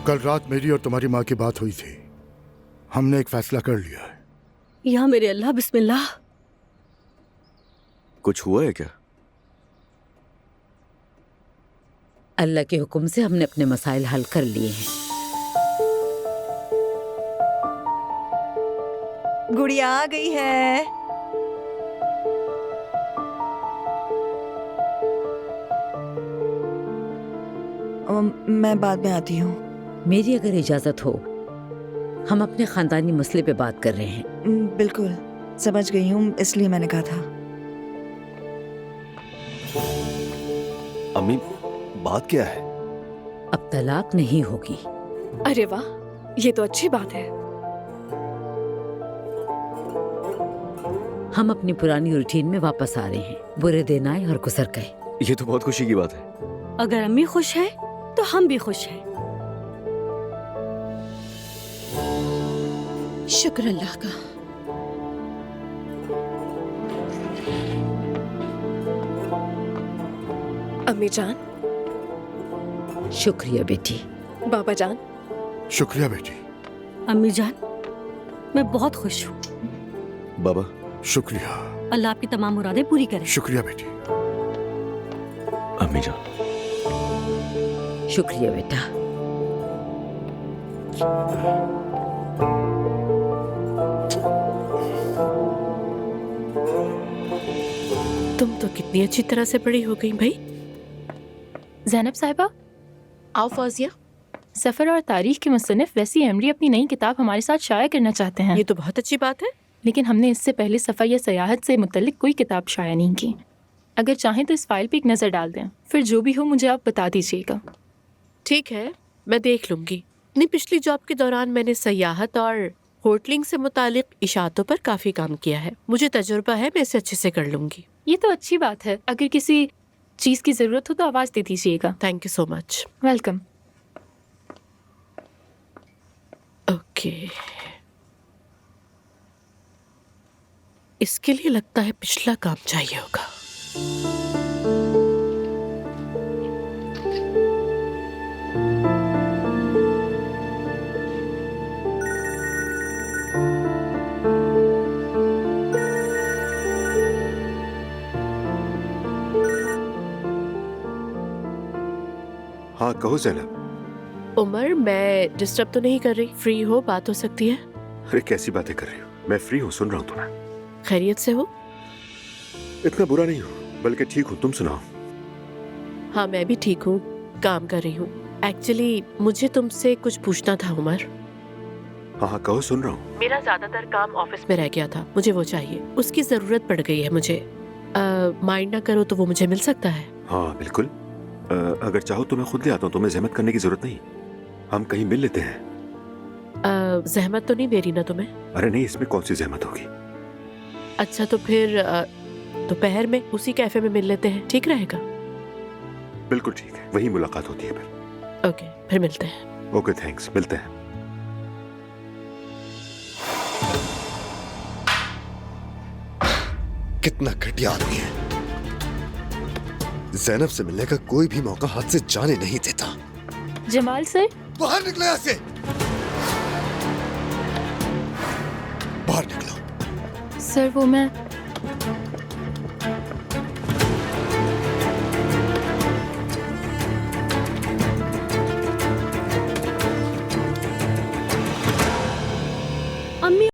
कल रात मेरी और तुम्हारी माँ की बात हुई थी। हमने एक फैसला कर लिया है। या मेरे अल्लाह, बिस्मिल्लाह। कुछ हुआ है क्या? अल्लाह के हुक्म से हमने अपने मसाइल हल कर लिए हैं। गुड़िया आ गई है। मैं बाद में आती हूँ। मेरी अगर इजाजत हो, हम अपने खानदानी मसले पे बात कर रहे हैं। बिल्कुल समझ गई हूँ, इसलिए मैंने कहा था। अम्मी, बात क्या है? अब तलाक नहीं होगी। अरे वाह, ये तो अच्छी बात है। हम अपनी पुरानी रूटीन में वापस आ रहे हैं। बुरे दिन आए और गुजर गए। ये तो बहुत खुशी की बात है। अगर अम्मी खुश है तो हम भी खुश हैं। शुक्र अल्लाह का। अम्मी जान। शुक्रिया बेटी। बाबा जान। शुक्रिया बेटी। अम्मी जान, मैं बहुत खुश हूँ। बाबा, शुक्रिया। अल्लाह आपकी तमाम मुरादें पूरी करे। शुक्रिया बेटी। अम्मी जान। शुक्रिया बेटा। तुम तो कितनी अच्छी तरह से पढ़ी हो गई भाई। ज़ैनब साहिबा, आओ। फौजिया, सफ़र और तारीख के मुसन्निफ वैसी एमरी अपनी नई किताब हमारे साथ शाया करना चाहते हैं। ये तो बहुत अच्छी बात है। लेकिन हमने इससे पहले सफ़र या सयाहत से मुतल्लिक कोई किताब शाया नहीं की। अगर चाहें तो इस फाइल पे एक नज़र डाल दें, फिर जो भी हो मुझे आप बता दीजिएगा। ठीक है, मैं देख लूंगी। अपनी पिछली जॉब के दौरान मैंने सयाहत और होटलिंग से मुतालिक इशातों पर काफ़ी काम किया है। मुझे तजुर्बा है, मैं इसे अच्छे से कर लूंगी। ये तो अच्छी बात है। अगर किसी चीज़ की ज़रूरत हो तो आवाज़ दे दीजिएगा। Thank you so much. Welcome. Okay, इसके लिए लगता है पिछला काम चाहिए होगा। हाँ कहो ज़ैनब। उमर, मैं डिस्टर्ब तो नहीं कर रही? फ्री हो, बात हो सकती है? अरे कैसी बातें कर रही हो, मैं फ्री हूँ, सुन रहा हूँ तुम्हें। खैरियत से हो? इतना बुरा नहीं हूँ, बल्कि ठीक हूँ। तुम सुनाओ। हाँ मैं भी ठीक हूँ, काम कर रही हूँ। एक्चुअली मुझे तुमसे कुछ पूछना था उमर। हाँ हाँ कहो, सुन रहा हूँ। मेरा ज्यादातर काम ऑफिस में रह गया था, मुझे वो चाहिए। उसकी जरूरत पड़ गई है मुझे। माइंड ना करो तो वो मुझे मिल सकता है? हाँ बिल्कुल। अगर चाहो तो मैं खुद ले आता हूँ, तुम्हें जहमत करने की जरूरत नहीं। हम कहीं मिल लेते हैं। जहमत तो नहीं दे रही ना तुम्हें? अरे नहीं, इसमें कौन सी जहमत होगी। अच्छा तो फिर दोपहर में उसी कैफे में मिल लेते हैं, ठीक रहेगा? बिल्कुल ठीक है, वही मुलाकात होती है फिर। ओके, फिर मिलते हैं। ओके थैंक्स, मिलते हैं। कितना घटिया आदमी है। ज़ैनब से मिलने का कोई भी मौका हाथ से जाने नहीं देता। जमाल सर, बाहर निकलो यहाँ से। बाहर निकलो। सर वो मैं